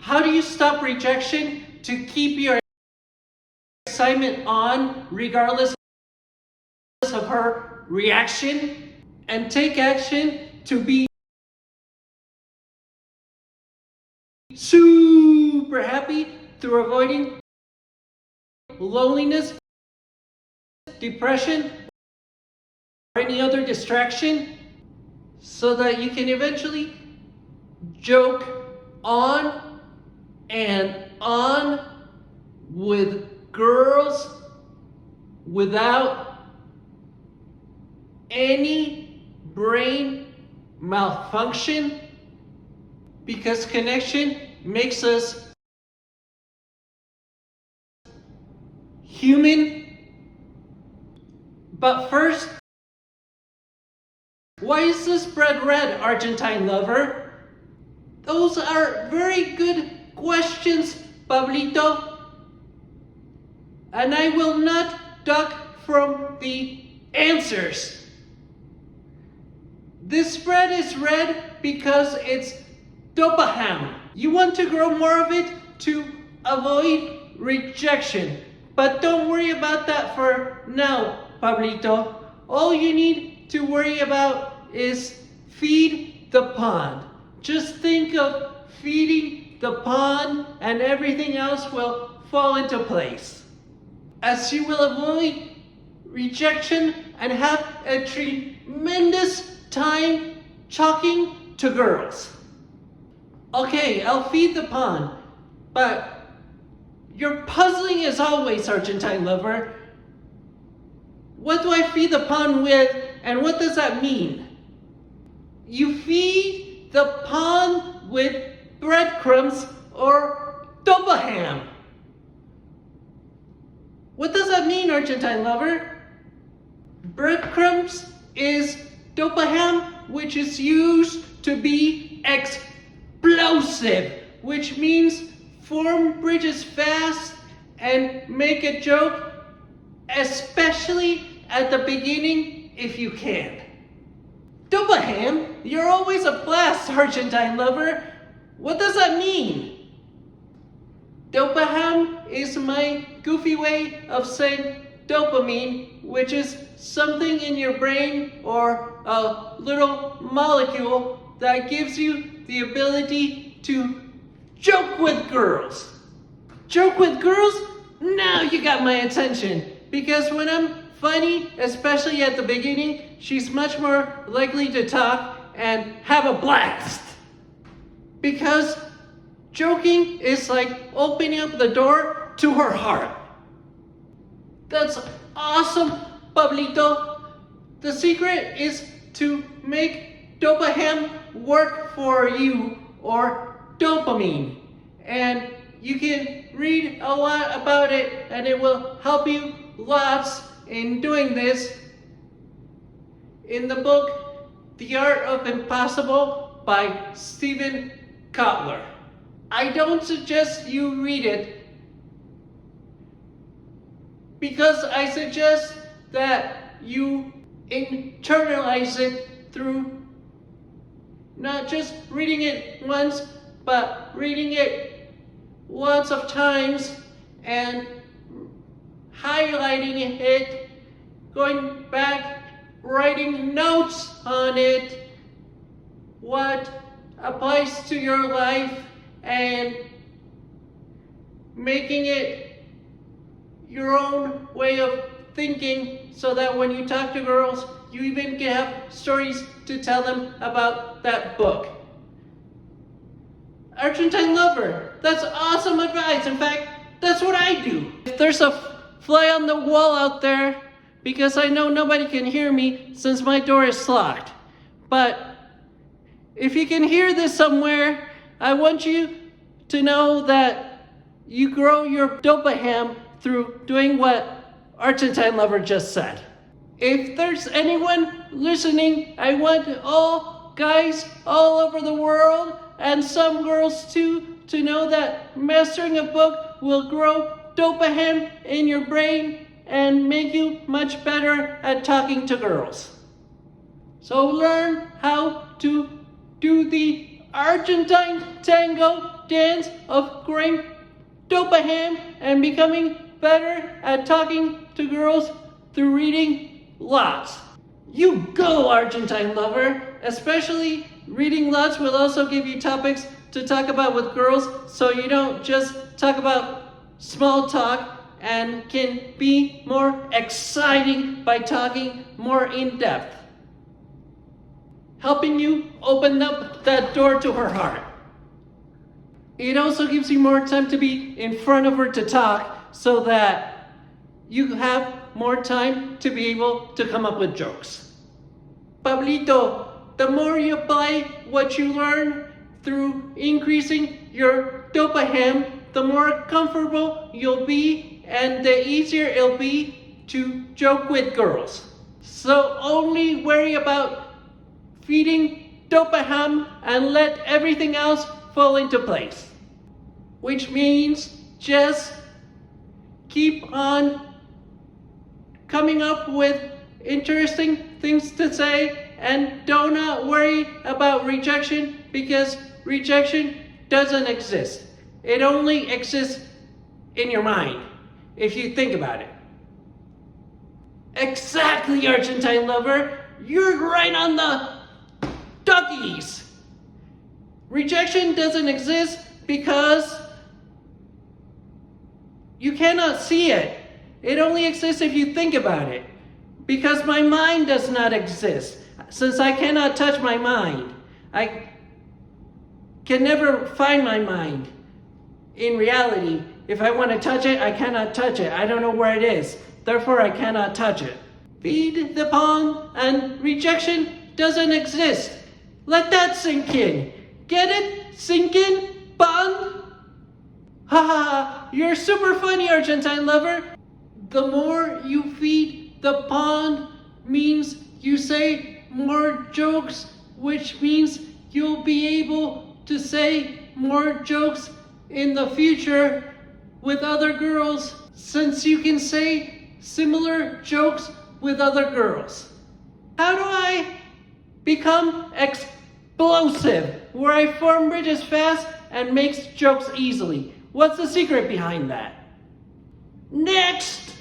How do you stop rejection to keep your excitement on regardless of her reaction? And take action to be super happy through avoiding loneliness, depression, or any other distraction, so that you can eventually joke on and on with girls without any brain malfunction, because connection makes us human. But first, why is this bread red, Argentine lover? Those are very good questions, Pablito. And I will not duck from the answers. This bread is red because it's dopaham. You want to grow more of it to avoid rejection. But don't worry about that for now, Pablito. All you need to worry about is feed the pond. Just think of feeding the pond and everything else will fall into place. As you will avoid rejection and have a tremendous time talking to girls. Okay, I'll feed the pond, but you're puzzling as always, Argentine lover. What do I feed the pond with, and what does that mean? You feed the pond with breadcrumbs or dopaham. What does that mean, Argentine lover? Breadcrumbs is dopaham, which is used to be explosive, which means form bridges fast and make a joke, especially at the beginning if you can. Dopaham, you're always a blast, Argentine lover. What does that mean? Dopaham is my goofy way of saying dopamine, which is something in your brain or a little molecule that gives you the ability to joke with girls. Joke with girls? Now you got my attention. Because when I'm funny, especially at the beginning, she's much more likely to talk and have a blast. Because joking is like opening up the door to her heart. That's awesome, Pablito. The secret is to make dopaham work for you, or dopamine. And you can read a lot about it, and it will help you lots in doing this in the book The Art of Impossible by Steven Kotler. I don't suggest you read it because I suggest that you internalize it through not just reading it once, but reading it lots of times and highlighting it, going back, writing notes on it, what applies to your life, and making it your own way of thinking, so that when you talk to girls, you even can have stories to tell them about that book. Argentine lover, that's awesome advice. In fact, that's what I do. If there's a fly on the wall out there, because I know nobody can hear me since my door is locked. But if you can hear this somewhere, I want you to know that you grow your dopaham through doing what Argentine lover just said. If there's anyone listening, I want all guys all over the world, and some girls too, to know that mastering a book will grow dopamine in your brain and make you much better at talking to girls. So learn how to do the Argentine tango dance of growing dopaham and becoming better at talking to girls through reading lots. You go, Argentine lover! Especially reading lots will also give you topics to talk about with girls so you don't just talk about small talk and can be more exciting by talking more in depth, helping you open up that door to her heart. It also gives you more time to be in front of her to talk so that you have more time to be able to come up with jokes. Pablito, the more you apply what you learn through increasing your dopaham, the more comfortable you'll be and the easier it'll be to joke with girls. So only worry about feeding dopaham and let everything else fall into place. Which means just keep on coming up with interesting things to say and do not worry about rejection because rejection doesn't exist. It only exists in your mind if you think about it. Exactly, Argentine lover. You're right on the duckies. Rejection doesn't exist because you cannot see it. It only exists if you think about it. Because my mind does not exist. Since I cannot touch my mind, I can never find my mind. In reality, if I want to touch it, I cannot touch it. I don't know where it is. Therefore, I cannot touch it. Feed the pong and rejection doesn't exist. Let that sink in. Get it? Sink in? Pong? Ha ha ha, you're super funny, Argentine lover. The more you feed the pond means you say more jokes, which means you'll be able to say more jokes in the future with other girls since you can say similar jokes with other girls. How do I become explosive, where I form bridges fast and makes jokes easily? What's the secret behind that? Next!